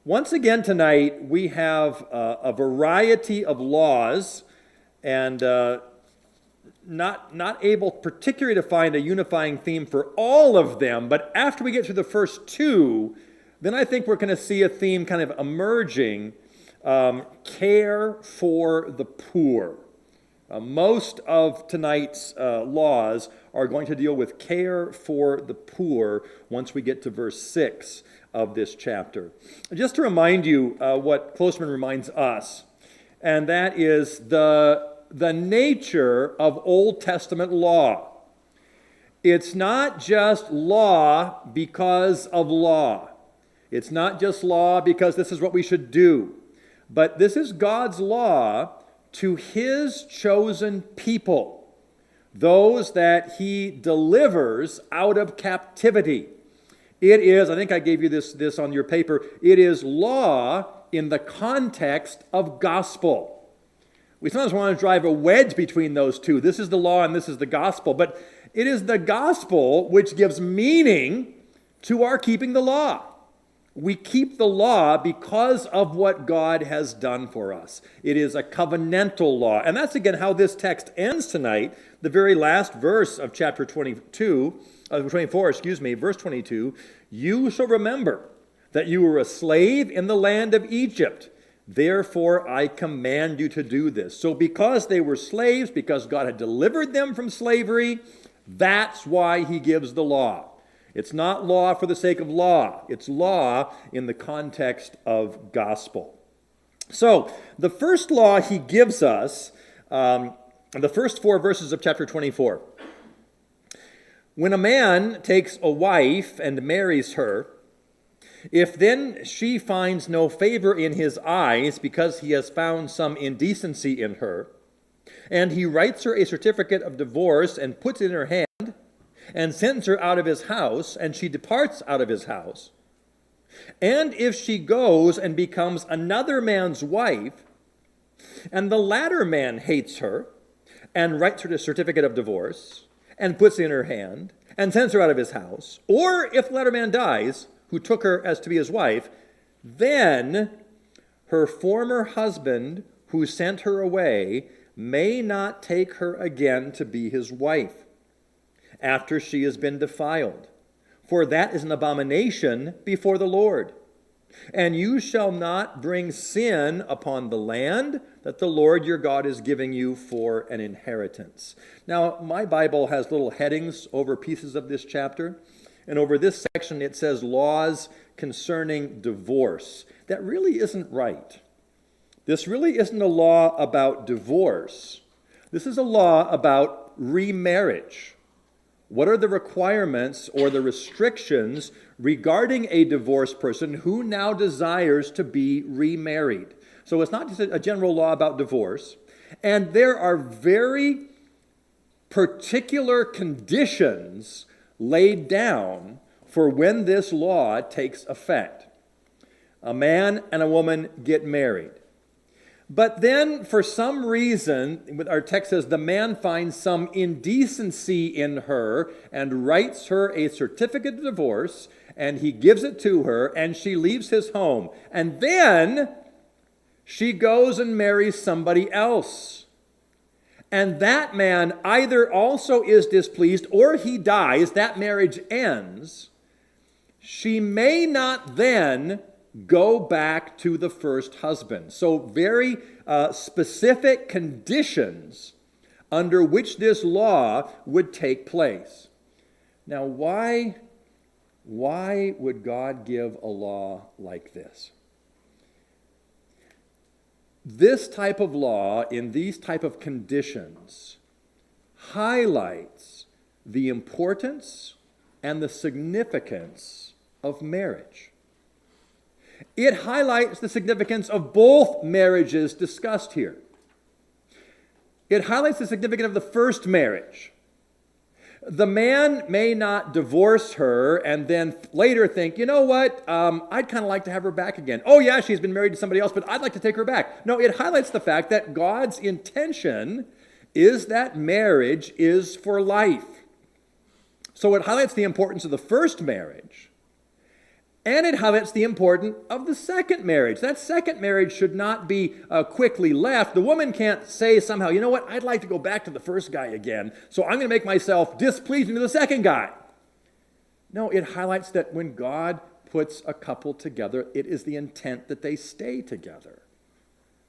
Once again tonight, we have a variety of laws, and not able particularly to find a unifying theme for all of them, but after we get through the first two, then I think we're going to see a theme kind of emerging, care for the poor. Most of tonight's laws are going to deal with care for the poor once we get to verse 6 of this chapter. Just to remind you what Closeman reminds us, and that is the nature of Old Testament law. It's not just law because of law. It's not just law because this is what we should do. But this is God's law to his chosen people, those that he delivers out of captivity. It is, I think I gave you this on your paper, it is law in the context of gospel. We sometimes want to drive a wedge between those two. This is the law and this is the gospel. But it is the gospel which gives meaning to our keeping the law. We keep the law because of what God has done for us. It is a covenantal law. And that's again how this text ends tonight. The very last verse of chapter 24, verse 22. You shall remember that you were a slave in the land of Egypt. Therefore, I command you to do this. So because they were slaves, because God had delivered them from slavery, that's why he gives the law. It's not law for the sake of law. It's law in the context of gospel. So the first law he gives us, the first 4 verses of chapter 24. When a man takes a wife and marries her, if then she finds no favor in his eyes because he has found some indecency in her, and he writes her a certificate of divorce and puts it in her hand, and sends her out of his house, and she departs out of his house, and if she goes and becomes another man's wife, and the latter man hates her, and writes her a certificate of divorce, and puts it in her hand, and sends her out of his house, or if the latter man dies, who took her as to be his wife, then her former husband, who sent her away, may not take her again to be his wife, after she has been defiled. For that is an abomination before the Lord. And you shall not bring sin upon the land that the Lord your God is giving you for an inheritance. Now, my Bible has little headings over pieces of this chapter. And over this section, it says laws concerning divorce. That really isn't right. This really isn't a law about divorce. This is a law about remarriage. What are the requirements or the restrictions regarding a divorced person who now desires to be remarried? So it's not just a general law about divorce. And there are very particular conditions laid down for when this law takes effect. A man and a woman get married. But then, for some reason, our text says, the man finds some indecency in her and writes her a certificate of divorce, and he gives it to her, and she leaves his home. And then she goes and marries somebody else. And that man either also is displeased or he dies, that marriage ends. She may not then go back to the first husband. So very specific conditions under which this law would take place. Now, why would God give a law like this? This type of law in these type of conditions highlights the importance and the significance of marriage. It highlights the significance of both marriages discussed here. It highlights the significance of the first marriage. The man may not divorce her and then later think, you know what, I'd kind of like to have her back again. Oh yeah, she's been married to somebody else, but I'd like to take her back. No, it highlights the fact that God's intention is that marriage is for life. So it highlights the importance of the first marriage. And it highlights the importance of the second marriage. That second marriage should not be quickly left. The woman can't say somehow, you know what, I'd like to go back to the first guy again, so I'm going to make myself displeasing to the second guy. No, it highlights that when God puts a couple together, it is the intent that they stay together.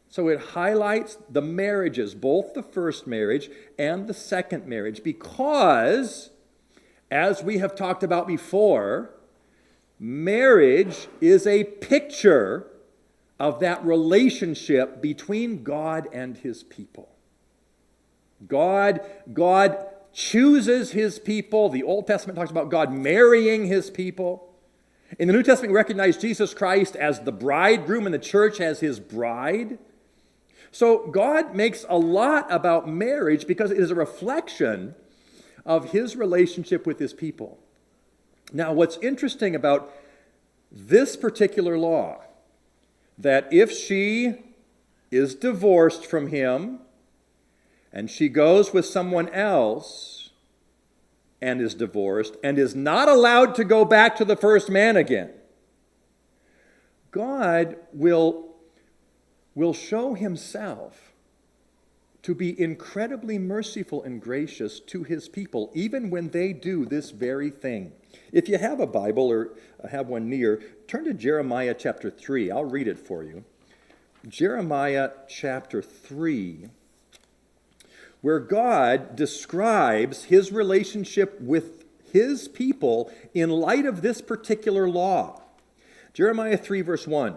So it highlights the marriages, both the first marriage and the second marriage, because, as we have talked about before, marriage is a picture of that relationship between God and his people. God chooses his people. The Old Testament talks about God marrying his people. In the New Testament, we recognize Jesus Christ as the bridegroom and the church as his bride. So God makes a lot about marriage because it is a reflection of his relationship with his people. Now, what's interesting about this particular law, that if she is divorced from him and she goes with someone else and is divorced and is not allowed to go back to the first man again, God will show himself to be incredibly merciful and gracious to his people, even when they do this very thing. If you have a Bible or have one near, turn to Jeremiah chapter 3. I'll read it for you. Jeremiah chapter 3, where God describes his relationship with his people in light of this particular law. Jeremiah 3, verse 1.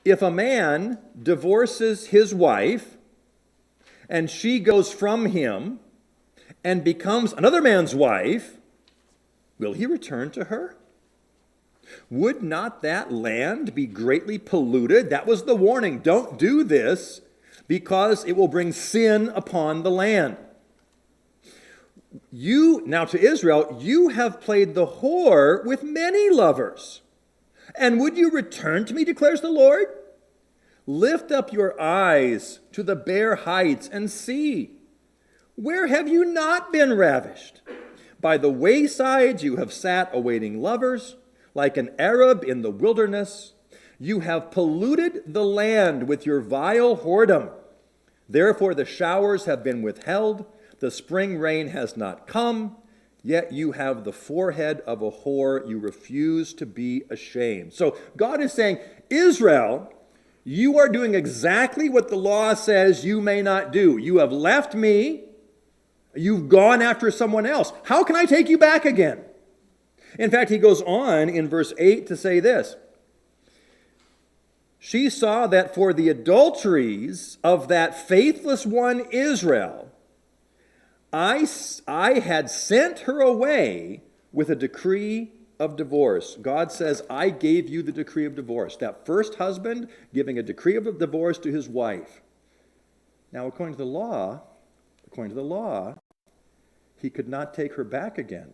If a man divorces his wife, and she goes from him and becomes another man's wife, will he return to her? Would not that land be greatly polluted? That was the warning. Don't do this because it will bring sin upon the land. Now to Israel, you have played the whore with many lovers. And would you return to me, declares the Lord? Lift up your eyes to the bare heights and see. Where have you not been ravished? By the waysides you have sat awaiting lovers, like an Arab in the wilderness. You have polluted the land with your vile whoredom. Therefore the showers have been withheld, the spring rain has not come, yet you have the forehead of a whore, you refuse to be ashamed. So God is saying, Israel, you are doing exactly what the law says you may not do. You have left me. You've gone after someone else. How can I take you back again? In fact, he goes on in verse 8 to say this. She saw that for the adulteries of that faithless one Israel, I had sent her away with a decree of divorce. God says, I gave you the decree of divorce. That first husband giving a decree of divorce to his wife. Now, according to the law, he could not take her back again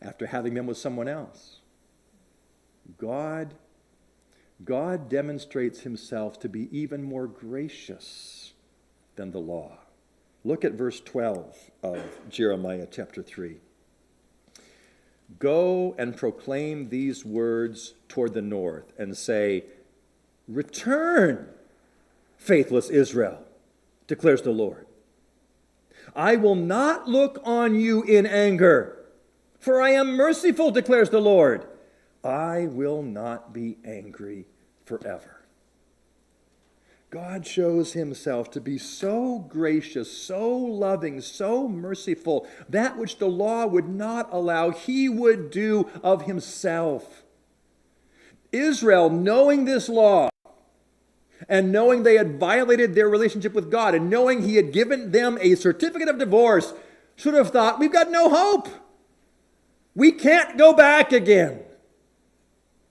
after having been with someone else. God demonstrates himself to be even more gracious than the law. Look at verse 12 of Jeremiah chapter 3. Go and proclaim these words toward the north and say, return, faithless Israel, declares the Lord. I will not look on you in anger, for I am merciful, declares the Lord. I will not be angry forever. God shows himself to be so gracious, so loving, so merciful. That which the law would not allow, he would do of himself. Israel, knowing this law, and knowing they had violated their relationship with God, and knowing he had given them a certificate of divorce, should have thought, we've got no hope. We can't go back again.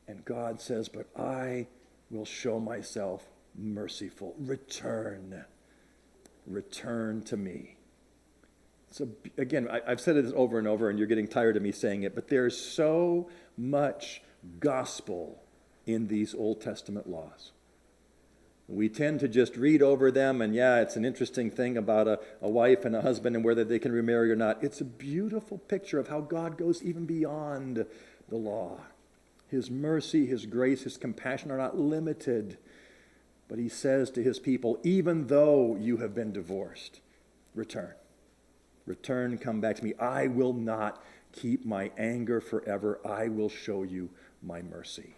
And God says, but I will show myself merciful. Return to me. So again, I've said this over and over, and you're getting tired of me saying it, but there's so much gospel in these Old Testament laws. We tend to just read over them, and yeah, it's an interesting thing about a wife and a husband and whether they can remarry or not. It's a beautiful picture of how God goes even beyond the law. His mercy, His grace, His compassion are not limited. But He says to His people, even though you have been divorced, return. Return, come back to me. I will not keep my anger forever. I will show you my mercy.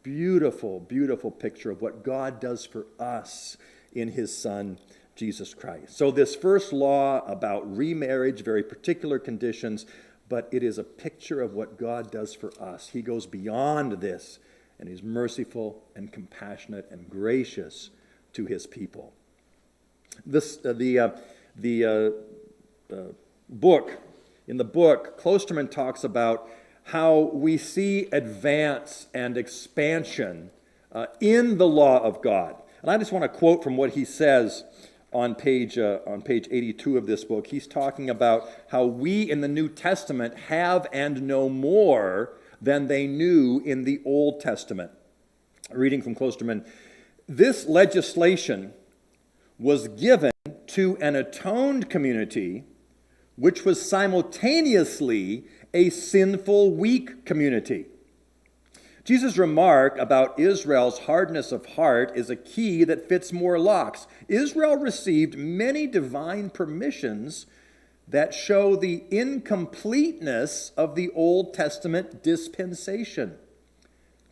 Beautiful, beautiful picture of what God does for us in His Son, Jesus Christ. So this first law about remarriage, very particular conditions, but it is a picture of what God does for us. He goes beyond this, and He's merciful and compassionate and gracious to His people. In the book, Klosterman talks about how we see advance and expansion in the law of God. And I just want to quote from what he says on page 82 of this book. He's talking about how we in the New Testament have and know more than they knew in the Old Testament. Reading from Klosterman, this legislation was given to an atoned community which was simultaneously a sinful, weak community. Jesus' remark about Israel's hardness of heart is a key that fits more locks. Israel received many divine permissions that show the incompleteness of the Old Testament dispensation.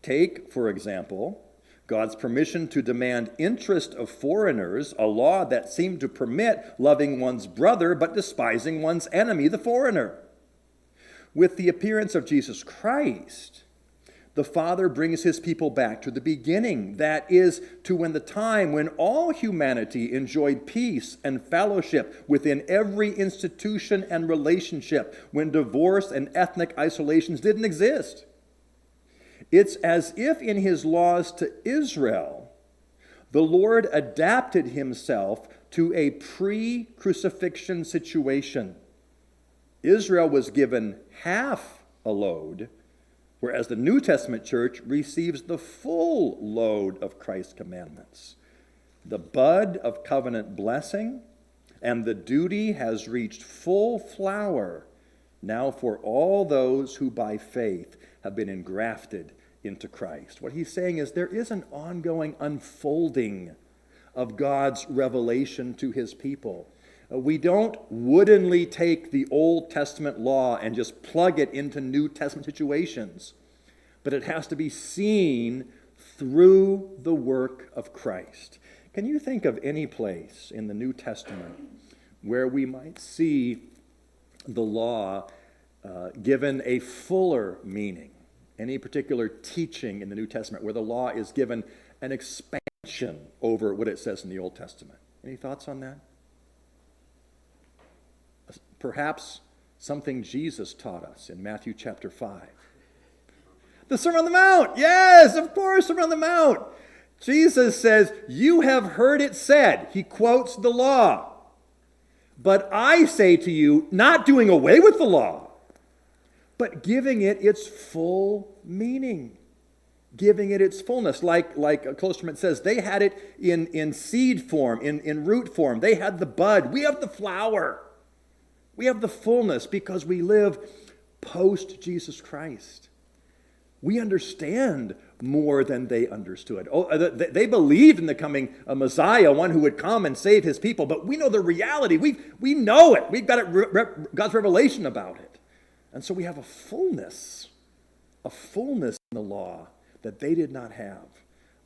Take, for example, God's permission to demand interest of foreigners, a law that seemed to permit loving one's brother but despising one's enemy, the foreigner. With the appearance of Jesus Christ, the Father brings His people back to the beginning, that is, to when the time when all humanity enjoyed peace and fellowship within every institution and relationship, when divorce and ethnic isolations didn't exist. It's as if in His laws to Israel, the Lord adapted Himself to a pre-crucifixion situation. Israel was given half a load, whereas the New Testament church receives the full load of Christ's commandments. The bud of covenant blessing and the duty has reached full flower now for all those who by faith have been engrafted into Christ. What he's saying is there is an ongoing unfolding of God's revelation to His people. We don't woodenly take the Old Testament law and just plug it into New Testament situations, but it has to be seen through the work of Christ. Can you think of any place in the New Testament where we might see the law given a fuller meaning? Any particular teaching in the New Testament where the law is given an expansion over what it says in the Old Testament? Any thoughts on that? Perhaps something Jesus taught us in Matthew chapter 5. The Sermon on the Mount. Yes, of course, Sermon on the Mount. Jesus says, you have heard it said. He quotes the law. But I say to you, not doing away with the law, but giving it its full meaning. Giving it its fullness. Like Klosterman says, they had it in seed form, in root form. They had the bud. We have the flower. We have the fullness because we live post Jesus Christ. We understand more than they understood. They believed in the coming Messiah, one who would come and save His people, but we know the reality. We know it. We've got God's revelation about it. And so we have a fullness in the law that they did not have.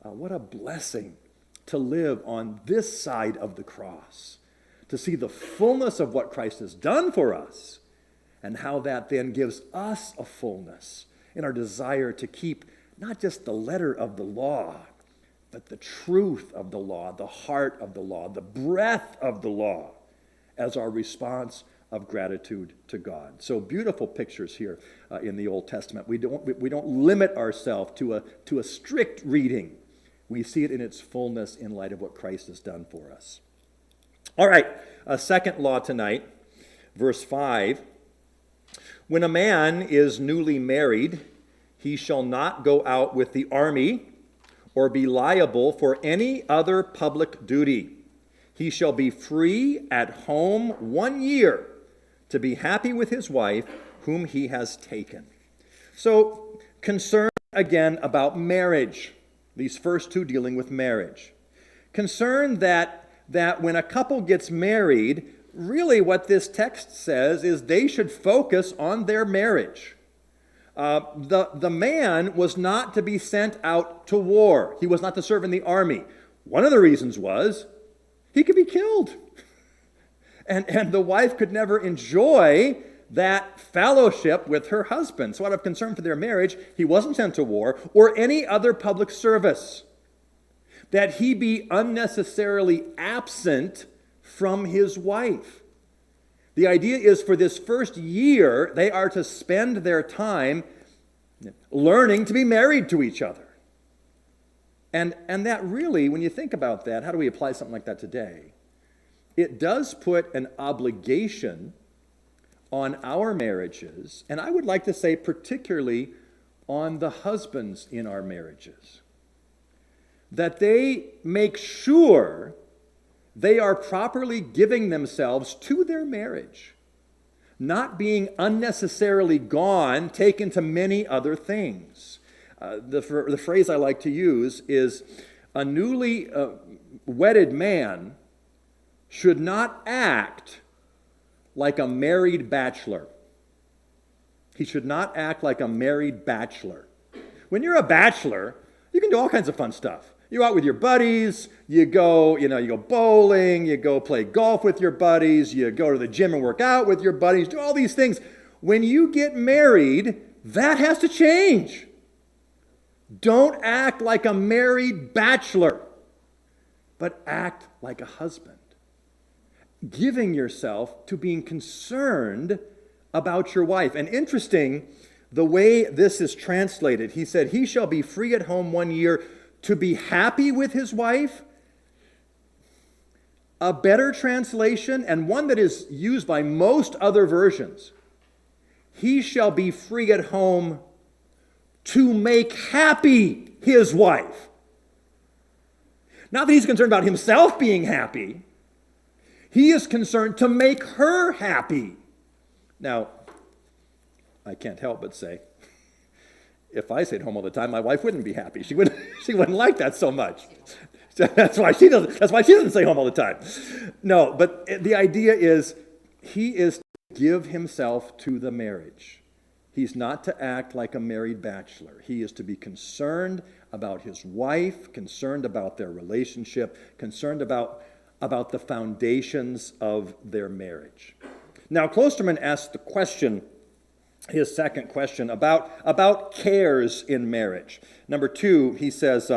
What a blessing to live on this side of the cross, to see the fullness of what Christ has done for us, and how that then gives us a fullness in our desire to keep not just the letter of the law, but the truth of the law, the heart of the law, the breath of the law, as our response of gratitude to God. So beautiful pictures here in the Old Testament. We don't limit ourselves to a strict reading. We see it in its fullness in light of what Christ has done for us. All right, a second law tonight, verse 5. When a man is newly married, he shall not go out with the army or be liable for any other public duty. He shall be free at home 1 year to be happy with his wife whom he has taken. So, concern again about marriage. These first two dealing with marriage. Concerned that when a couple gets married, really what this text says is they should focus on their marriage. The man was not to be sent out to war. He was not to serve in the army. One of the reasons was he could be killed. And the wife could never enjoy that fellowship with her husband. So out of concern for their marriage, he wasn't sent to war or any other public service. That he be unnecessarily absent from his wife. The idea is for this first year, they are to spend their time learning to be married to each other. And that really, when you think about that, how do we apply something like that today? It does put an obligation on our marriages, and I would like to say particularly on the husbands in our marriages, that they make sure they are properly giving themselves to their marriage, not being unnecessarily gone, taken to many other things. The phrase I like to use is a newly wedded man should not act like a married bachelor. He should not act like a married bachelor. When you're a bachelor, you can do all kinds of fun stuff. You go out with your buddies, you go bowling, you go play golf with your buddies, you go to the gym and work out with your buddies, do all these things. When you get married, that has to change. Don't act like a married bachelor, but act like a husband. Giving yourself to being concerned about your wife. And interesting, the way this is translated, he said, he shall be free at home 1 year to be happy with his wife. A better translation, and one that is used by most other versions, he shall be free at home to make happy his wife. Not that he's concerned about himself being happy. He is concerned to make her happy. Now, I can't help but say, if I stayed home all the time, my wife wouldn't be happy. She wouldn't like that so much. That's why she doesn't stay home all the time. No, but the idea is he is to give himself to the marriage. He's not to act like a married bachelor. He is to be concerned about his wife, concerned about their relationship, concerned about the foundations of their marriage. Now, Klosterman asked the question, his second question, about cares in marriage. Number 2, he says,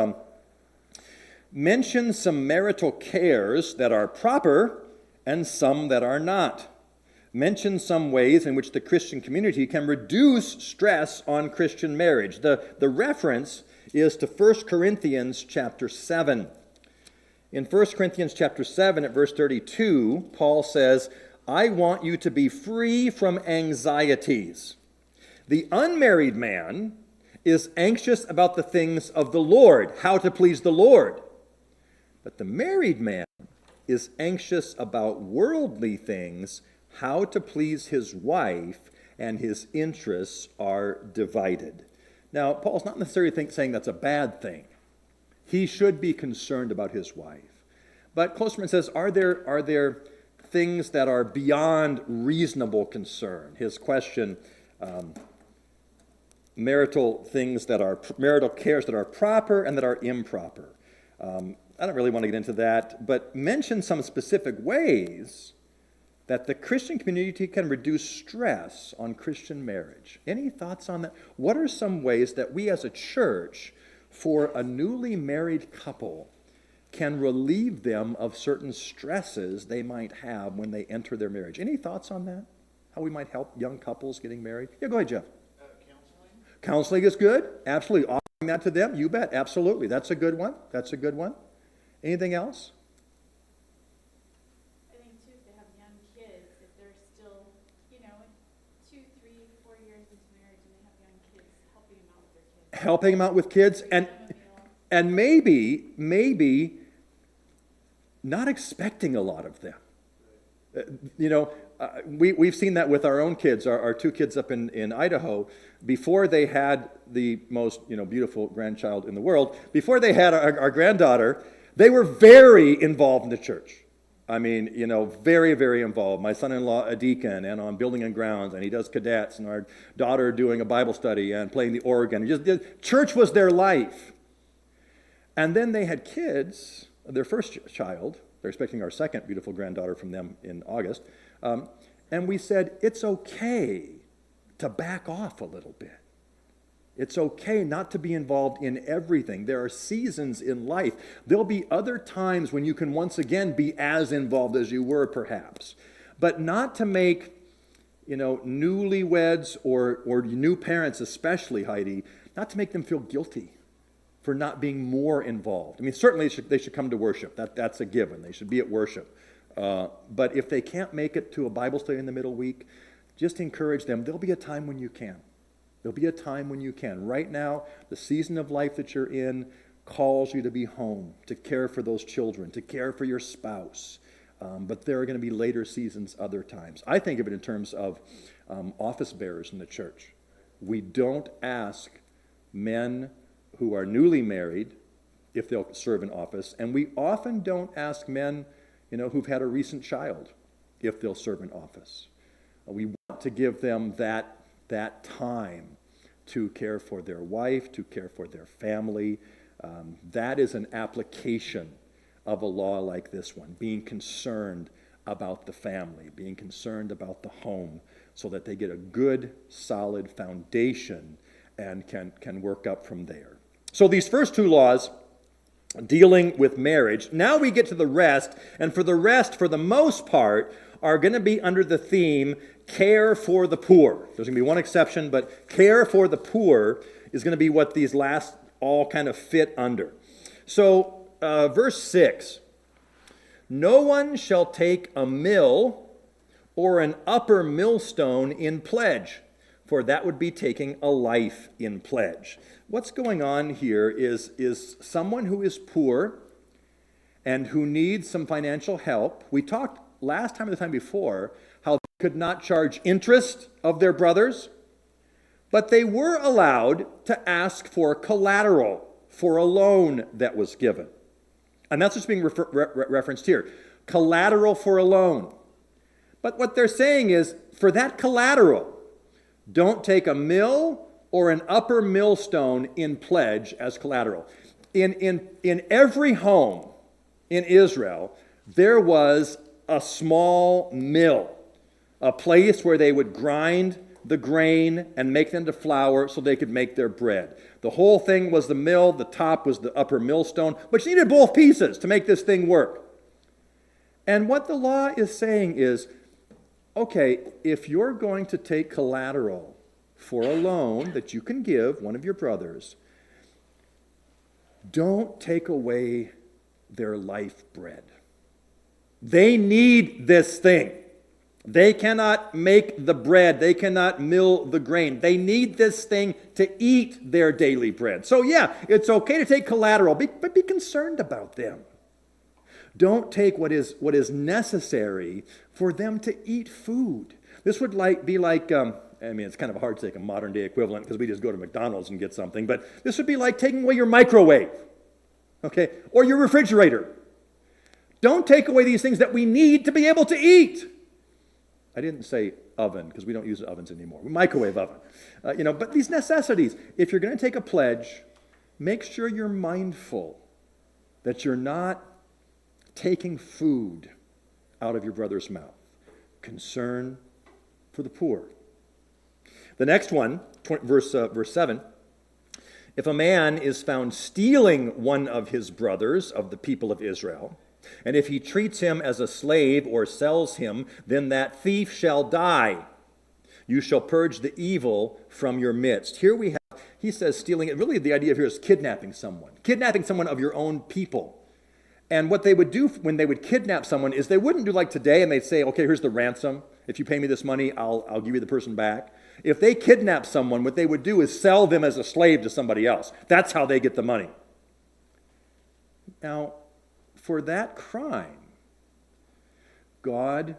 mention some marital cares that are proper and some that are not. Mention some ways in which the Christian community can reduce stress on Christian marriage. The reference is to 1 Corinthians chapter 7. In 1 Corinthians chapter 7 at verse 32, Paul says, I want you to be free from anxieties. The unmarried man is anxious about the things of the Lord, how to please the Lord. But the married man is anxious about worldly things, how to please his wife, and his interests are divided. Now, Paul's not necessarily saying that's a bad thing. He should be concerned about his wife. But Klosterman says, are there things that are beyond reasonable concern? His question, marital cares that are proper and that are improper. I don't really want to get into that, but mention some specific ways that the Christian community can reduce stress on Christian marriage. Any thoughts on that? What are some ways that we as a church, for a newly married couple, can relieve them of certain stresses they might have when they enter their marriage? Any thoughts on that? How we might help young couples getting married? Yeah, go ahead, Jeff. Counseling. Counseling is good. Absolutely. Offering that to them, you bet. Absolutely. That's a good one. Anything else? I think, too, if they have young kids, if they're still, 2, 3, 4 years into marriage and they have young kids, helping them out with their kids. Helping them out with kids, and maybe not expecting a lot of them. We've seen that with our own kids, our two kids up in Idaho. Before they had the most beautiful grandchild in the world, before they had our granddaughter, they were very involved in the church. I mean, very, very involved. My son-in-law, a deacon, and on building and grounds, and he does cadets, and our daughter doing a Bible study and playing the organ. Church was their life. And then they had kids, their first child. They're expecting our second beautiful granddaughter from them in August. And we said, it's okay to back off a little bit. It's okay not to be involved in everything. There are seasons in life. There'll be other times when you can once again be as involved as you were, perhaps. But not to make, newlyweds or new parents especially, Heidi, not to make them feel guilty for not being more involved. I mean, certainly they should come to worship. That's a given. They should be at worship. But if they can't make it to a Bible study in the middle week, just encourage them. There'll be a time when you can. There'll be a time when you can. Right now, the season of life that you're in calls you to be home, to care for those children, to care for your spouse. But there are going to be later seasons other times. I think of it in terms of office bearers in the church. We don't ask men who are newly married if they'll serve in office, and we often don't ask men who've had a recent child if they'll serve in office. We want to give them that time to care for their wife, to care for their family. That is an application of a law like this one, being concerned about the family, being concerned about the home, so that they get a good, solid foundation and can work up from there. So these first two laws dealing with marriage. Now we get to the rest, and for the rest, for the most part, are going to be under the theme care for the poor. There's going to be one exception, but care for the poor is going to be what these last all kind of fit under. So verse 6, no one shall take a mill or an upper millstone in pledge, for that would be taking a life in pledge. What's going on here is someone who is poor and who needs some financial help. We talked last time or the time before how they could not charge interest of their brothers, but they were allowed to ask for collateral for a loan that was given. And that's what's being referenced here. Collateral for a loan. But what they're saying is, for that collateral, don't take a mill or an upper millstone in pledge as collateral. In every home in Israel, there was a small mill, a place where they would grind the grain and make them to flour so they could make their bread. The whole thing was the mill, the top was the upper millstone, but you needed both pieces to make this thing work. And what the law is saying is, okay, if you're going to take collateral for a loan that you can give one of your brothers, don't take away their life bread. They need this thing. They cannot make the bread. They cannot mill the grain. They need this thing to eat their daily bread. So yeah, it's okay to take collateral, but be concerned about them. Don't take what is necessary for them to eat food. This would be like, it's kind of hard to take a modern day equivalent because we just go to McDonald's and get something, but this would be like taking away your microwave, okay, or your refrigerator. Don't take away these things that we need to be able to eat. I didn't say oven because we don't use ovens anymore. Microwave oven. But these necessities, if you're going to take a pledge, make sure you're mindful that you're not taking food out of your brother's mouth. Concern for the poor. The next one, verse 7, if a man is found stealing one of his brothers of the people of Israel, and if he treats him as a slave or sells him, then that thief shall die. You shall purge the evil from your midst. Here we have, he says stealing, really the idea here is kidnapping someone of your own people. And what they would do when they would kidnap someone is they wouldn't do like today and they'd say, okay, here's the ransom. If you pay me this money, I'll give you the person back. If they kidnap someone, what they would do is sell them as a slave to somebody else. That's how they get the money. Now, for that crime, God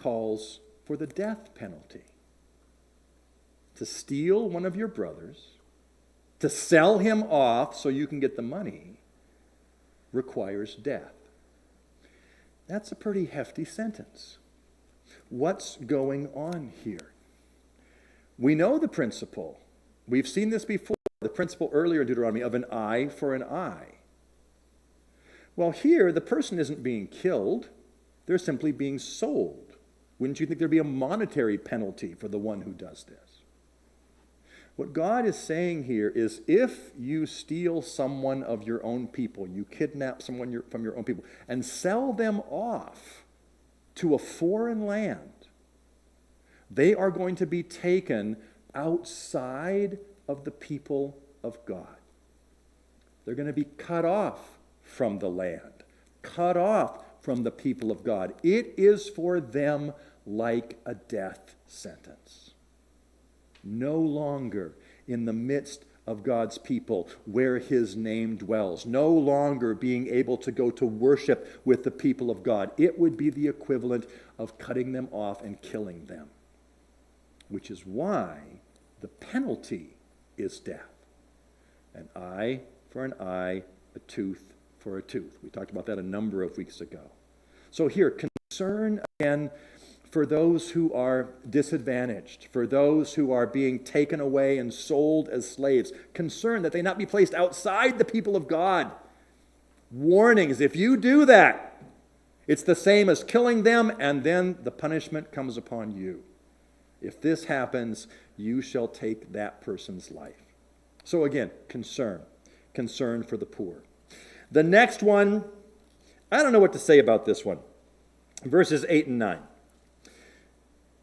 calls for the death penalty. To steal one of your brothers, to sell him off so you can get the money, requires death. That's a pretty hefty sentence. What's going on here? We know the principle. We've seen this before, the principle earlier in Deuteronomy of an eye for an eye. Well, here, the person isn't being killed. They're simply being sold. Wouldn't you think there'd be a monetary penalty for the one who does this? What God is saying here is if you steal someone of your own people, you kidnap someone from your own people, and sell them off to a foreign land, they are going to be taken outside of the people of God. They're going to be cut off from the land, cut off from the people of God. It is for them like a death sentence. No longer in the midst of God's people where his name dwells. No longer being able to go to worship with the people of God. It would be the equivalent of cutting them off and killing them. Which is why the penalty is death. An eye for an eye, a tooth for a tooth. We talked about that a number of weeks ago. So here, concern again for those who are disadvantaged, for those who are being taken away and sold as slaves. Concern that they not be placed outside the people of God. Warnings, if you do that, it's the same as killing them, and then the punishment comes upon you. If this happens, you shall take that person's life. So again, concern for the poor. The next one, I don't know what to say about this one. Verses 8 and 9.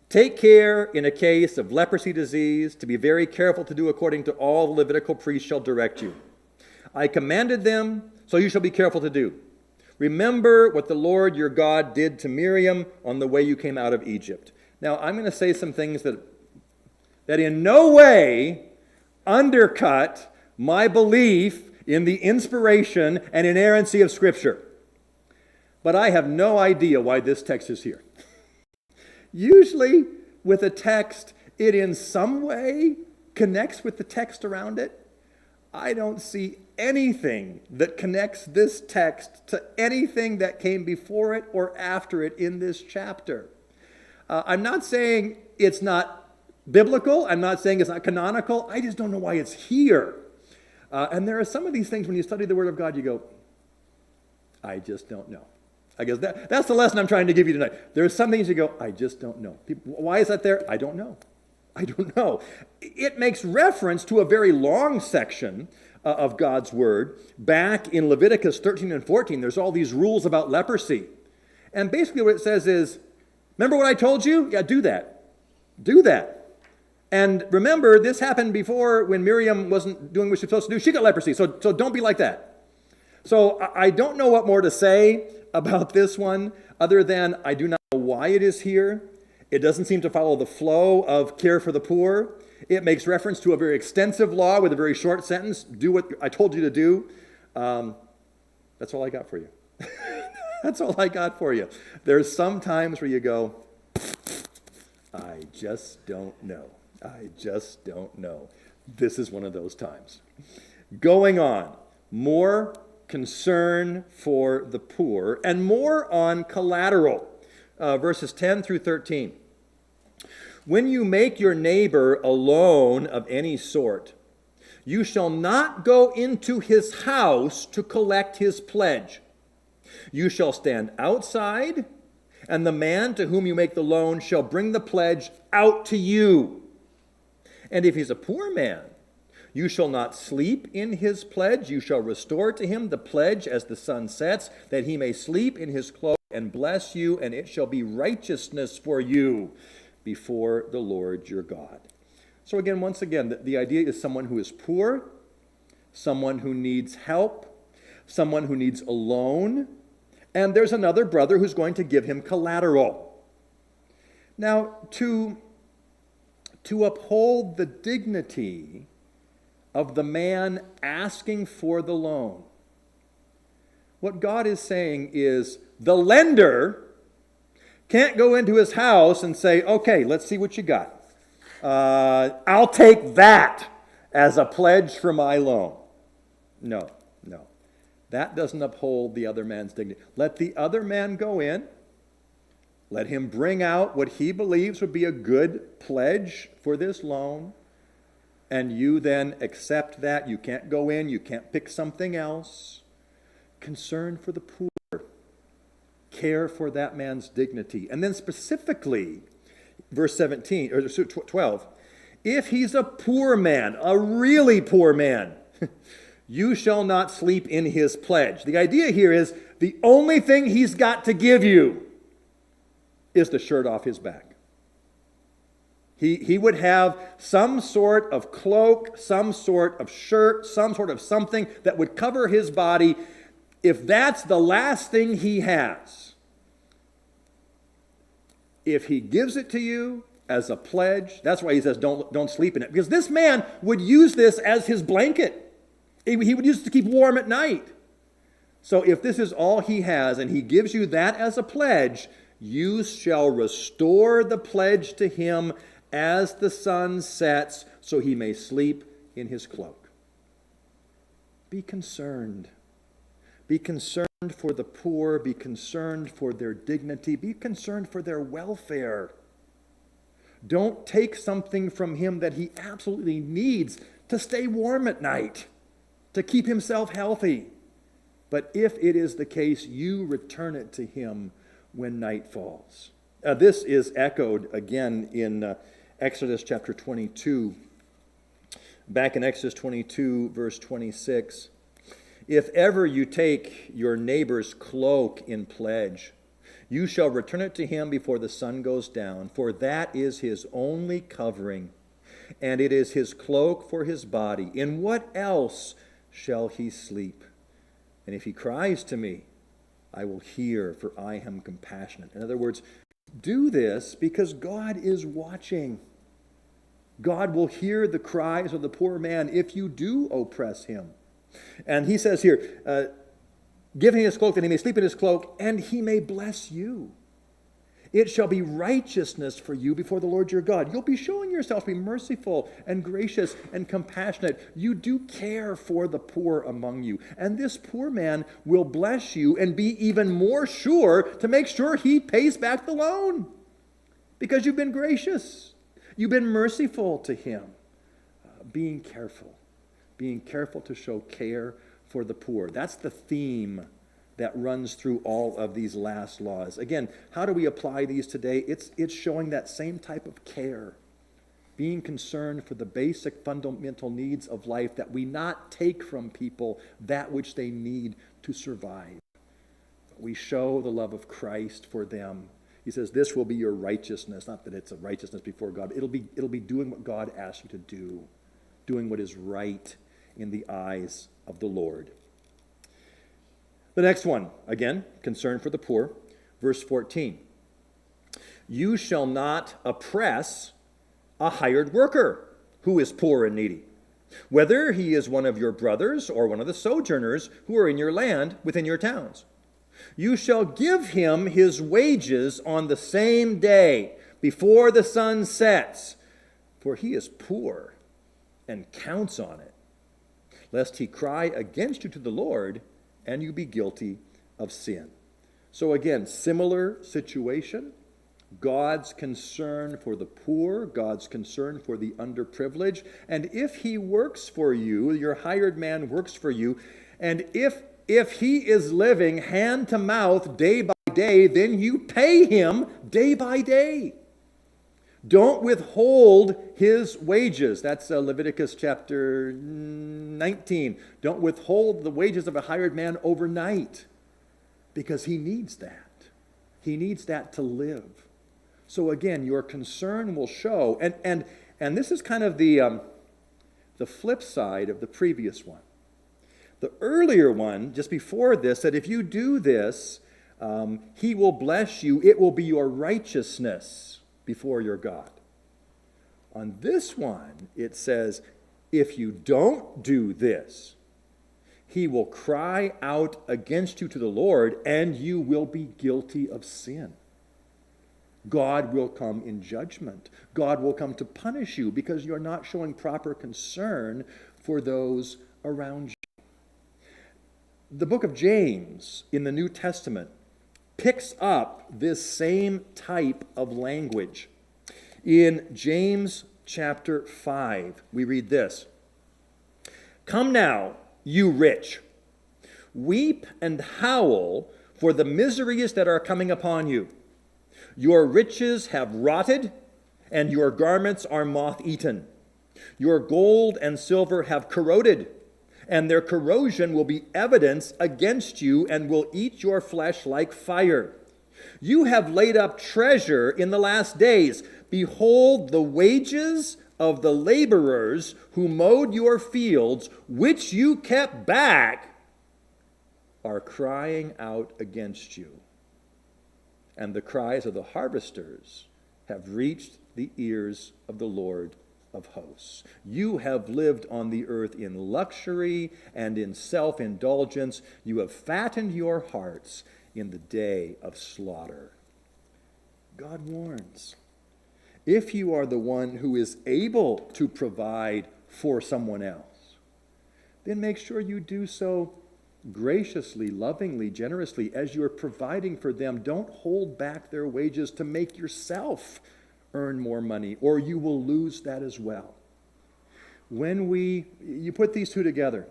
Take care in a case of leprosy disease to be very careful to do according to all the Levitical priests shall direct you. I commanded them, so you shall be careful to do. Remember what the Lord your God did to Miriam on the way you came out of Egypt. Now, I'm going to say some things that in no way undercut my belief in the inspiration and inerrancy of Scripture. But I have no idea why this text is here. Usually, with a text, it in some way connects with the text around it. I don't see anything that connects this text to anything that came before it or after it in this chapter. I'm not saying it's not biblical. I'm not saying it's not canonical. I just don't know why it's here. And there are some of these things when you study the Word of God, you go, I just don't know. I guess that's the lesson I'm trying to give you tonight. There are some things you go, I just don't know. Why is that there? I don't know. I don't know. It makes reference to a very long section of God's Word. Back in Leviticus 13 and 14, there's all these rules about leprosy. And basically what it says is, remember what I told you? Yeah, do that. Do that. And remember, this happened before when Miriam wasn't doing what she was supposed to do. She got leprosy, so don't be like that. So I don't know what more to say about this one other than I do not know why it is here. It doesn't seem to follow the flow of care for the poor. It makes reference to a very extensive law with a very short sentence. Do what I told you to do. That's all I got for you. That's all I got for you. There's some times where you go, I just don't know. I just don't know. This is one of those times. Going on, more concern for the poor and more on collateral. Verses 10 through 13. When you make your neighbor a loan of any sort, you shall not go into his house to collect his pledge. You shall stand outside, and the man to whom you make the loan shall bring the pledge out to you. And if he's a poor man, you shall not sleep in his pledge. You shall restore to him the pledge as the sun sets, that he may sleep in his clothes and bless you, and it shall be righteousness for you before the Lord your God. So again, once again, the idea is someone who is poor, someone who needs help, someone who needs a loan, and there's another brother who's going to give him collateral. Now, to uphold the dignity of the man asking for the loan, what God is saying is the lender can't go into his house and say, okay, let's see what you got. I'll take that as a pledge for my loan. No. That doesn't uphold the other man's dignity. Let the other man go in. Let him bring out what he believes would be a good pledge for this loan. And you then accept that. You can't go in. You can't pick something else. Concern for the poor. Care for that man's dignity. And then specifically, verse 17, or 12, if he's a poor man, a really poor man, you shall not sleep in his pledge. The idea here is the only thing he's got to give you is the shirt off his back. He would have some sort of cloak, some sort of shirt, some sort of something that would cover his body. If that's the last thing he has, if he gives it to you as a pledge, that's why he says don't sleep in it. Because this man would use this as his blanket. He would use it to keep warm at night. So if this is all he has and he gives you that as a pledge, you shall restore the pledge to him as the sun sets, so he may sleep in his cloak. Be concerned. Be concerned for the poor. Be concerned for their dignity. Be concerned for their welfare. Don't take something from him that he absolutely needs to stay warm at night, to keep himself healthy. But if it is the case, you return it to him when night falls. This is echoed again in Exodus chapter 22. Back in Exodus 22, verse 26. If ever you take your neighbor's cloak in pledge, you shall return it to him before the sun goes down, for that is his only covering, and it is his cloak for his body. In what else shall he sleep? And if he cries to me, I will hear, for I am compassionate. In other words, do this because God is watching. God will hear the cries of the poor man if you do oppress him. And he says here, give him his cloak that he may sleep in his cloak, and he may bless you. It shall be righteousness for you before the Lord your God. You'll be showing yourself to be merciful and gracious and compassionate. You do care for the poor among you. And this poor man will bless you and be even more sure to make sure he pays back the loan. Because you've been gracious. You've been merciful to him. Being careful to show care for the poor. That's the theme that runs through all of these last laws. Again, how do we apply these today? It's showing that same type of care. Being concerned for the basic fundamental needs of life, that we not take from people that which they need to survive. We show the love of Christ for them. He says, this will be your righteousness. Not that it's a righteousness before God. It'll be doing what God asks you to do. Doing what is right in the eyes of the Lord. The next one, again, concern for the poor. Verse 14. You shall not oppress a hired worker who is poor and needy, whether he is one of your brothers or one of the sojourners who are in your land within your towns. You shall give him his wages on the same day before the sun sets, for he is poor and counts on it, lest he cry against you to the Lord and you be guilty of sin. So again, similar situation. God's concern for the poor, God's concern for the underprivileged. And if he works for you, your hired man works for you, and if he is living hand to mouth day by day, then you pay him day by day. Don't withhold his wages. That's Leviticus chapter 19. Don't withhold the wages of a hired man overnight, because he needs that. He needs that to live. So again, your concern will show, and this is kind of the flip side of the previous one. The earlier one, just before this, said if you do this, he will bless you. It will be your righteousness before your God. On this one, it says, if you don't do this, he will cry out against you to the Lord, and you will be guilty of sin. God will come in judgment. God will come to punish you because you're not showing proper concern for those around you. The book of James in the New Testament picks up this same type of language. In James chapter 5, we read this: "Come now, you rich, weep and howl for the miseries that are coming upon you. Your riches have rotted, and your garments are moth-eaten. Your gold and silver have corroded, and their corrosion will be evidence against you and will eat your flesh like fire. You have laid up treasure in the last days. Behold, the wages of the laborers who mowed your fields, which you kept back, are crying out against you. And the cries of the harvesters have reached the ears of the Lord of hosts. You have lived on the earth in luxury and in self-indulgence. You have fattened your hearts in the day of slaughter." God warns, if you are the one who is able to provide for someone else, then make sure you do so graciously, lovingly, generously. As you're providing for them, don't hold back their wages to make yourself earn more money, or you will lose that as well. You put these two together,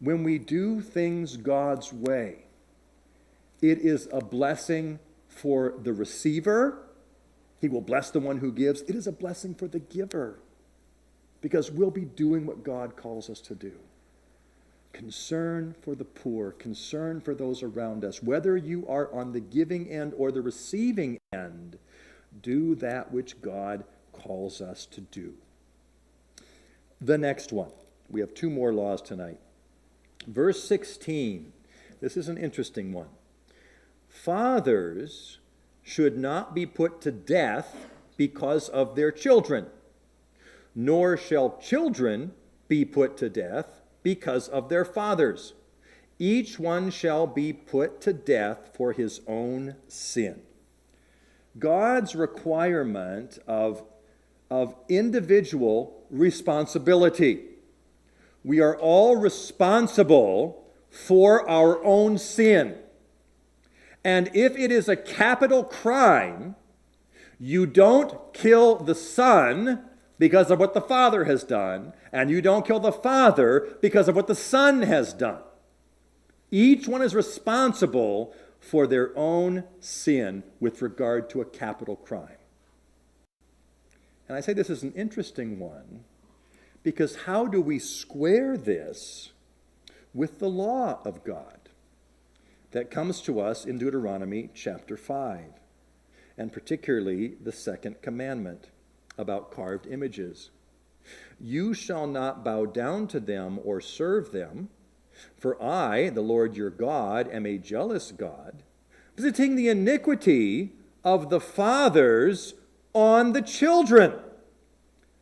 when we do things God's way, it is a blessing for the receiver. He will bless the one who gives. It is a blessing for the giver, because we'll be doing what God calls us to do. Concern for the poor, concern for those around us. Whether you are on the giving end or the receiving end, do that which God calls us to do. The next one. We have two more laws tonight. Verse 16. This is an interesting one. Fathers should not be put to death because of their children, nor shall children be put to death because of their fathers. Each one shall be put to death for his own sin. God's requirement of individual responsibility. We are all responsible for our own sin. And if it is a capital crime, you don't kill the son because of what the father has done, and you don't kill the father because of what the son has done. Each one is responsible for their own sin with regard to a capital crime. And I say this is an interesting one, because how do we square this with the law of God that comes to us in Deuteronomy chapter 5, and particularly the second commandment about carved images? You shall not bow down to them or serve them, for I, the Lord your God, am a jealous God, visiting the iniquity of the fathers on the children,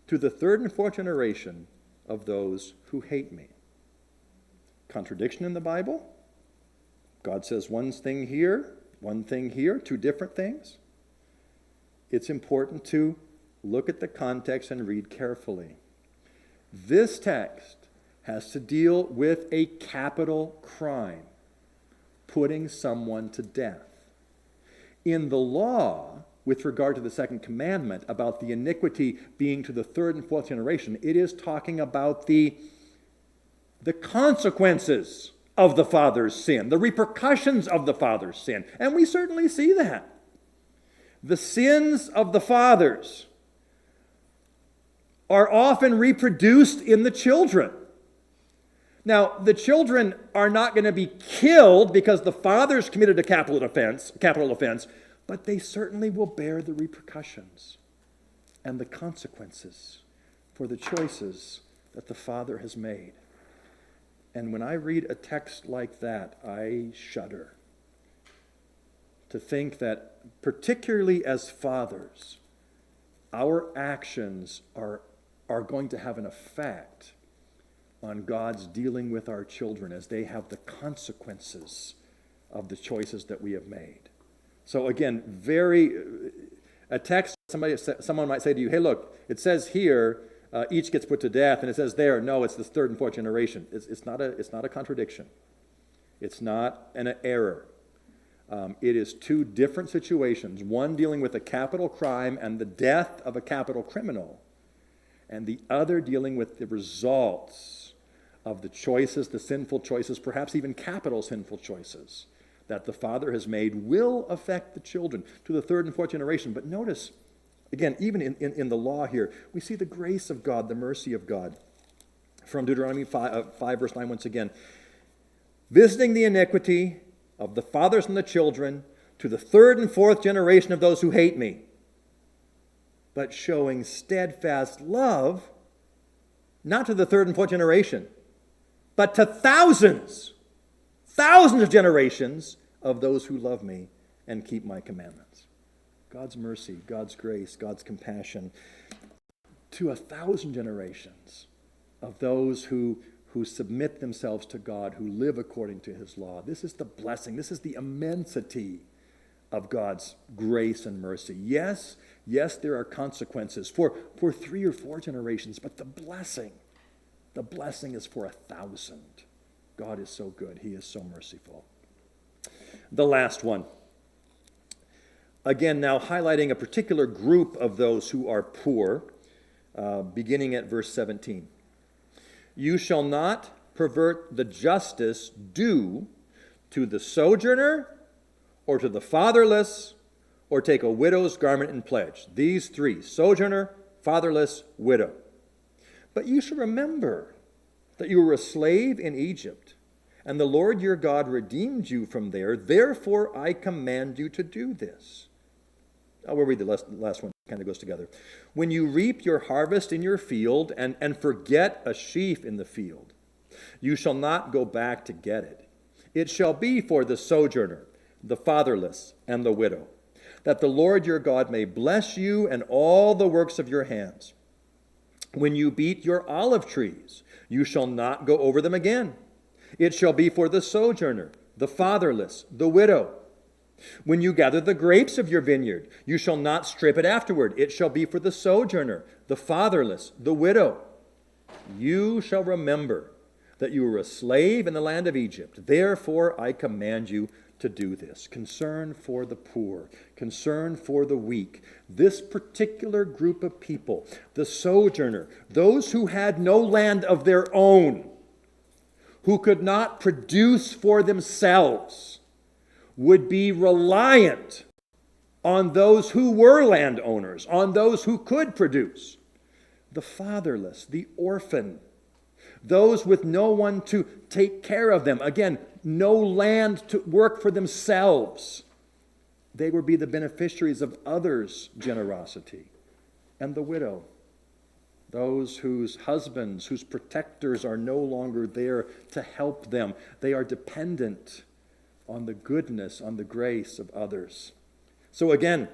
to the third and fourth generation of those who hate me. Contradiction in the Bible? God says one thing here, two different things. It's important to look at the context and read carefully. This text has to deal with a capital crime, putting someone to death. In the law, with regard to the second commandment about the iniquity being to the third and fourth generation, it is talking about the consequences of the father's sin, the repercussions of the father's sin. And we certainly see that. The sins of the fathers are often reproduced in the children. Now, the children are not going to be killed because the fathers committed a capital offense, but they certainly will bear the repercussions and the consequences for the choices that the father has made. And when I read a text like that, I shudder to think that, particularly as fathers, our actions are going to have an effect on God's dealing with our children as they have the consequences of the choices that we have made. So again, a text, someone might say to you, hey, look, it says here, each gets put to death, and it says there, no, it's the third and fourth generation. It's not a contradiction. It's not an error. It is two different situations, one dealing with a capital crime and the death of a capital criminal, and the other dealing with the results of the choices, the sinful choices, perhaps even capital sinful choices that the father has made will affect the children to the third and fourth generation. But notice, again, even in the law here, we see the grace of God, the mercy of God. From Deuteronomy 5 verse 9 once again. Visiting the iniquity of the fathers and the children to the third and fourth generation of those who hate me, but showing steadfast love, not to the third and fourth generation, but to thousands of generations of those who love me and keep my commandments. God's mercy, God's grace, God's compassion to 1,000 generations of those who submit themselves to God, who live according to his law. This is the blessing. This is the immensity of God's grace and mercy. Yes, there are consequences for 3 or 4 generations, but the blessing is for 1,000. God is so good. He is so merciful. The last one. Again, now highlighting a particular group of those who are poor, beginning at verse 17. You shall not pervert the justice due to the sojourner or to the fatherless or take a widow's garment in pledge. These 3, sojourner, fatherless, widow. But you shall remember that you were a slave in Egypt, and the Lord your God redeemed you from there. Therefore I command you to do this. I will read the last one. It kind of goes together. When you reap your harvest in your field and forget a sheaf in the field, you shall not go back to get it. It shall be for the sojourner, the fatherless, and the widow, that the Lord your God may bless you and all the works of your hands. When you beat your olive trees, you shall not go over them again. It shall be for the sojourner, the fatherless, the widow. When you gather the grapes of your vineyard, you shall not strip it afterward. It shall be for the sojourner, the fatherless, the widow. You shall remember that you were a slave in the land of Egypt. Therefore I command you to do this. Concern for the poor, concern for the weak. This particular group of people, the sojourner, those who had no land of their own, who could not produce for themselves, would be reliant on those who were landowners, on those who could produce. The fatherless, the orphan, those with no one to take care of them. Again, no land to work for themselves. They would be the beneficiaries of others' generosity. And the widow, those whose husbands, whose protectors are no longer there to help them. They are dependent on the goodness, on the grace of others. So again,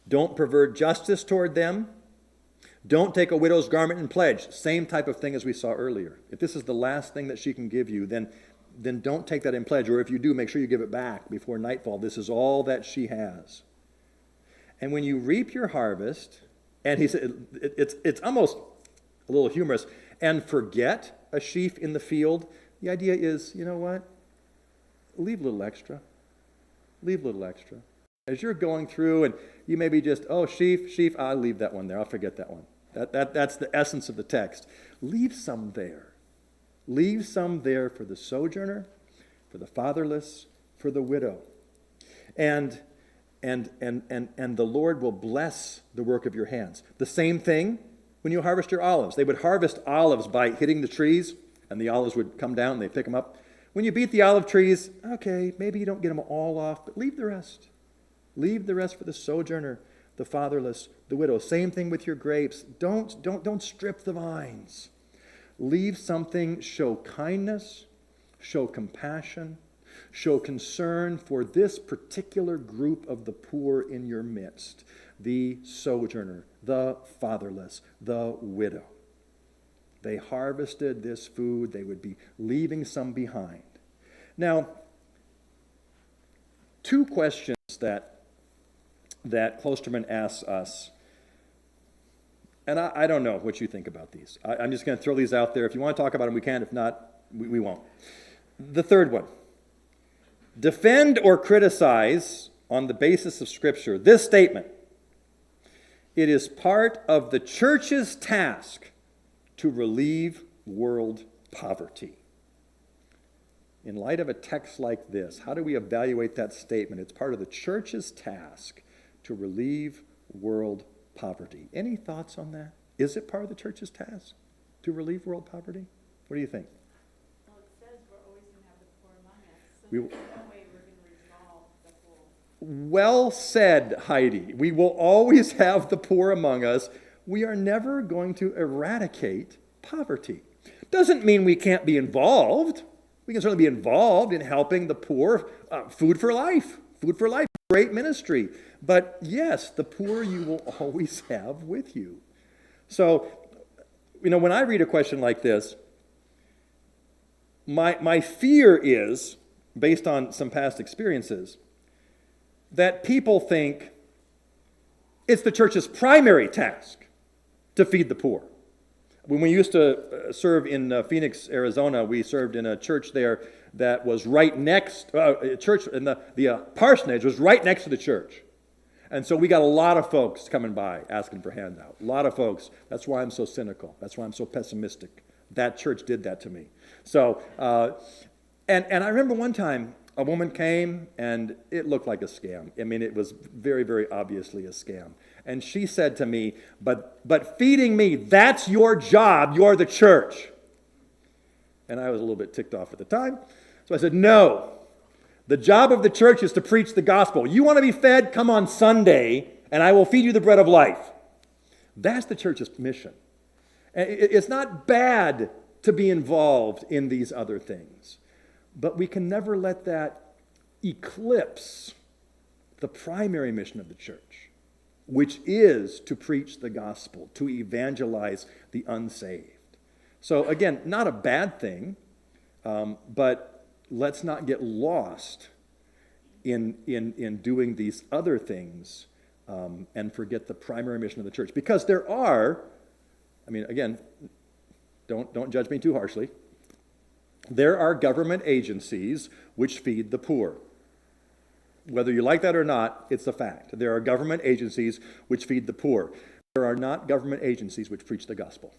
don't pervert justice toward them. Don't take a widow's garment in pledge. Same type of thing as we saw earlier. If this is the last thing that she can give you, then don't take that in pledge. Or if you do, make sure you give it back before nightfall. This is all that she has. And when you reap your harvest, and he said, it's almost a little humorous, and forget a sheaf in the field, the idea is, you know what? Leave a little extra. Leave a little extra. As you're going through and you may be just, oh, sheaf, I'll leave that one there. I'll forget that one. That's the essence of the text. Leave some there. Leave some there for the sojourner, for the fatherless, for the widow. And the Lord will bless the work of your hands. The same thing when you harvest your olives. They would harvest olives by hitting the trees, and the olives would come down and they pick them up. When you beat the olive trees, okay, maybe you don't get them all off, but leave the rest. Leave the rest for the sojourner, the fatherless, the widow. Same thing with your grapes. Don't strip the vines. Leave something, show kindness, show compassion, show concern for this particular group of the poor in your midst, the sojourner, the fatherless, the widow. They harvested this food. They would be leaving some behind. Now, two questions that Klosterman asks us. And I don't know what you think about these. I'm just going to throw these out there. If you want to talk about them, we can. If not, we won't. The third one. Defend or criticize on the basis of Scripture this statement. It is part of the church's task to relieve world poverty. In light of a text like this, how do we evaluate that statement? It's part of the church's task to relieve world poverty. Any thoughts on that? Is it part of the church's task to relieve world poverty? What do you think? Well, it says we're always going to have the poor among us, so there's no way we're going to resolve the whole. Well said, Heidi. We will always have the poor among us. We are never going to eradicate poverty. Doesn't mean we can't be involved. We can certainly be involved in helping the poor. Food for life, great ministry. But yes, the poor you will always have with you. So, when I read a question like this, my fear is, based on some past experiences, that people think it's the church's primary task to feed the poor. When we used to serve in Phoenix, Arizona, we served in a church there that was right next, a church, and the parsonage was right next to the church. And so we got a lot of folks coming by asking for handout. A lot of folks. That's why I'm so cynical. That's why I'm so pessimistic. That church did that to me. So, and I remember one time a woman came and it looked like a scam. I mean, it was very, very obviously a scam. And she said to me, but feeding me, that's your job. You're the church. And I was a little bit ticked off at the time. So I said, no. The job of the church is to preach the gospel. You want to be fed? Come on Sunday, and I will feed you the bread of life. That's the church's mission. And it's not bad to be involved in these other things, but we can never let that eclipse the primary mission of the church, which is to preach the gospel, to evangelize the unsaved. So again, not a bad thing, but let's not get lost in doing these other things and forget the primary mission of the church. Because there are, again, don't judge me too harshly. There are government agencies which feed the poor. Whether you like that or not, it's a fact. There are government agencies which feed the poor. There are not government agencies which preach the gospel.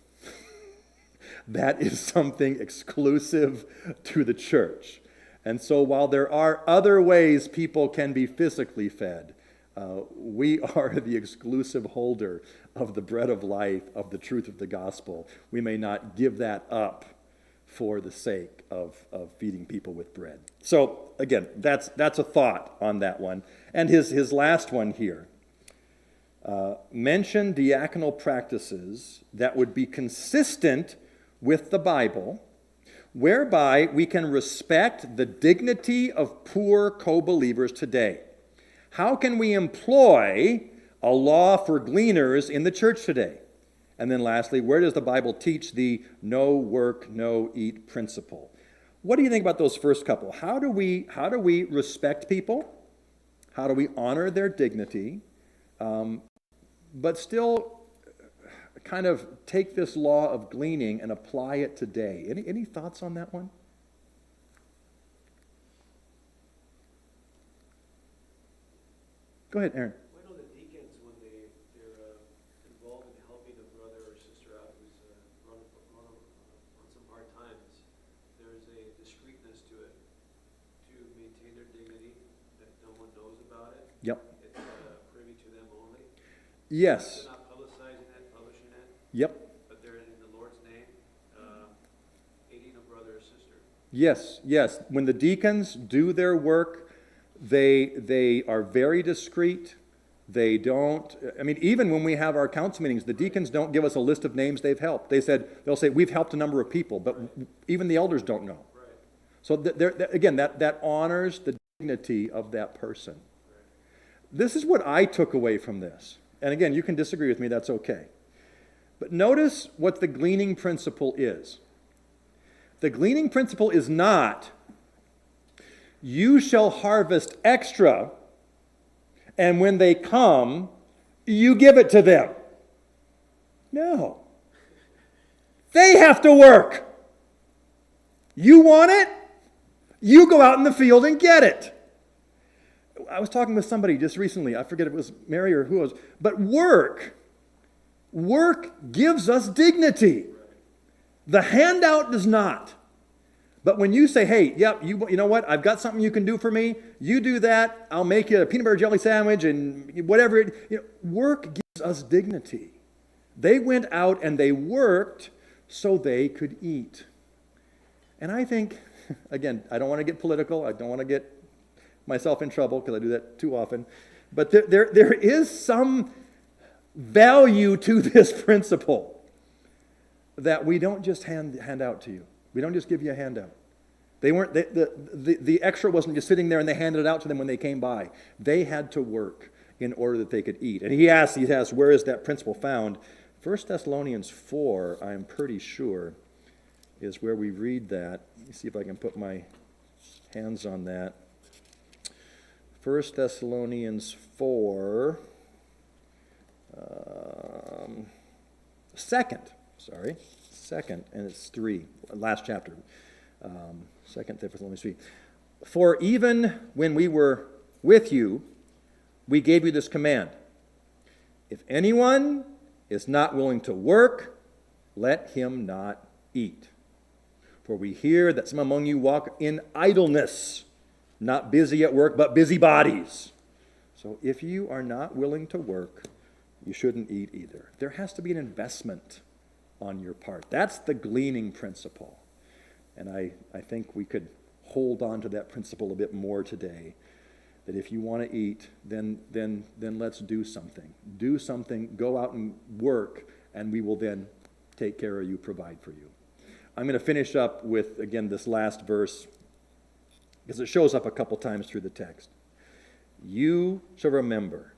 That is something exclusive to the church. And so while there are other ways people can be physically fed, we are the exclusive holder of the bread of life, of the truth of the gospel. We may not give that up for the sake of feeding people with bread. So again, that's a thought on that one. And his last one here. Mention diaconal practices that would be consistent with the Bible, whereby we can respect the dignity of poor co-believers today. How can we employ a law for gleaners in the church today? And then lastly, where does the Bible teach the no work, no eat principle? What do you think about those first couple? How do we respect people? How do we honor their dignity, but still kind of take this law of gleaning and apply it today? Any thoughts on that one? Go ahead, Aaron. I know the deacons, when they're involved in helping a brother or sister out who's run on some hard times, there's a discreetness to it to maintain their dignity, that no one knows about it. Yep. It's privy to them only. Yes. They're not publicizing it, publishing it. Yep. But they're in the Lord's name, aiding a brother or sister. Yes. When the deacons do their work, they are very discreet. They don't, even when we have our council meetings, the deacons don't give us a list of names they've helped. They'll say, we've helped a number of people, but even the elders don't know. Right. So again, that honors the dignity of that person. Right. This is what I took away from this. And again, you can disagree with me, that's okay. But notice what the gleaning principle is. The gleaning principle is not, you shall harvest extra and when they come, you give it to them. No. They have to work. You want it? You go out in the field and get it. I was talking with somebody just recently. I forget if it was Mary or who it was. But work gives us dignity. The handout does not. But when you say, hey, yep, you know what? I've got something you can do for me. You do that. I'll make you a peanut butter jelly sandwich and whatever. Work gives us dignity. They went out and they worked so they could eat. And I think, again, I don't want to get political. I don't want to get myself in trouble because I do that too often. But there is some value to this principle that we don't just hand out to you. We don't just give you a handout. The extra wasn't just sitting there and they handed it out to them when they came by. They had to work in order that they could eat. And he asks, where is that principle found? 1 Thessalonians 4, I'm pretty sure, is where we read that. Let me see if I can put my hands on that. 1 Thessalonians 4, second, and it's 3, last chapter, 2 Thessalonians 3. For even when we were with you, we gave you this command. If anyone is not willing to work, let him not eat. For we hear that some among you walk in idleness, not busy at work, but busybodies. So if you are not willing to work, you shouldn't eat either. There has to be an investment on your part. That's the gleaning principle. And I think we could hold on to that principle a bit more today. That if you want to eat, then let's do something. Do something, go out and work, and we will then take care of you, provide for you. I'm going to finish up with, again, this last verse, because it shows up a couple times through the text. You shall remember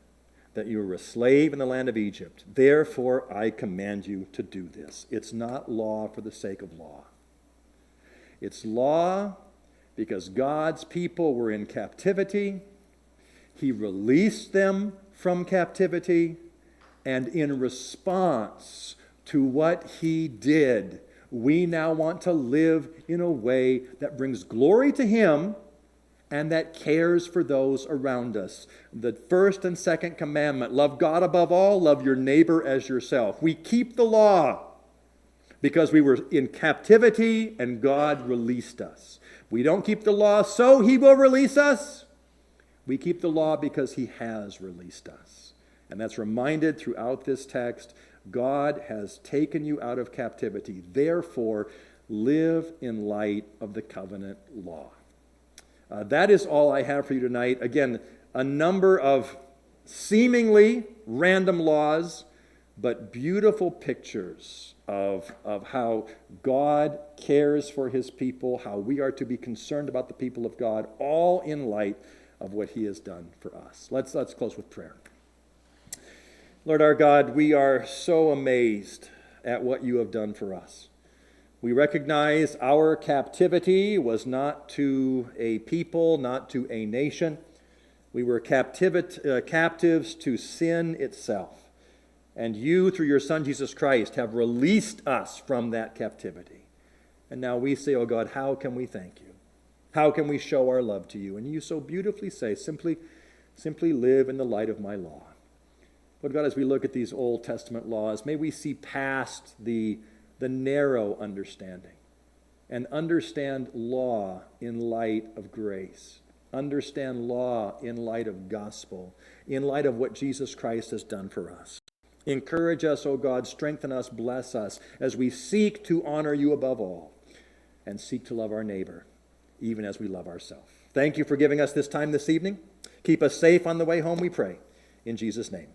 that you were a slave in the land of Egypt. Therefore, I command you to do this. It's not law for the sake of law. It's law because God's people were in captivity. He released them from captivity, and in response to what he did, we now want to live in a way that brings glory to him and that cares for those around us. The first and second commandment, love God above all, love your neighbor as yourself. We keep the law because we were in captivity and God released us. We don't keep the law so he will release us. We keep the law because he has released us. And that's reminded throughout this text. God has taken you out of captivity. Therefore, live in light of the covenant law. That is all I have for you tonight. Again, a number of seemingly random laws, but beautiful pictures of how God cares for his people, how we are to be concerned about the people of God, all in light of what he has done for us. Let's close with prayer. Lord our God, we are so amazed at what you have done for us. We recognize our captivity was not to a people, not to a nation. We were captives to sin itself. And you, through your Son Jesus Christ, have released us from that captivity. And now we say, oh God, how can we thank you? How can we show our love to you? And you so beautifully say, simply live in the light of my law. Lord God, as we look at these Old Testament laws, may we see past the narrow understanding and understand law in light of grace. Understand law in light of gospel, in light of what Jesus Christ has done for us. Encourage us, O God, strengthen us, bless us as we seek to honor you above all and seek to love our neighbor, even as we love ourselves. Thank you for giving us this time this evening. Keep us safe on the way home, we pray. In Jesus' name.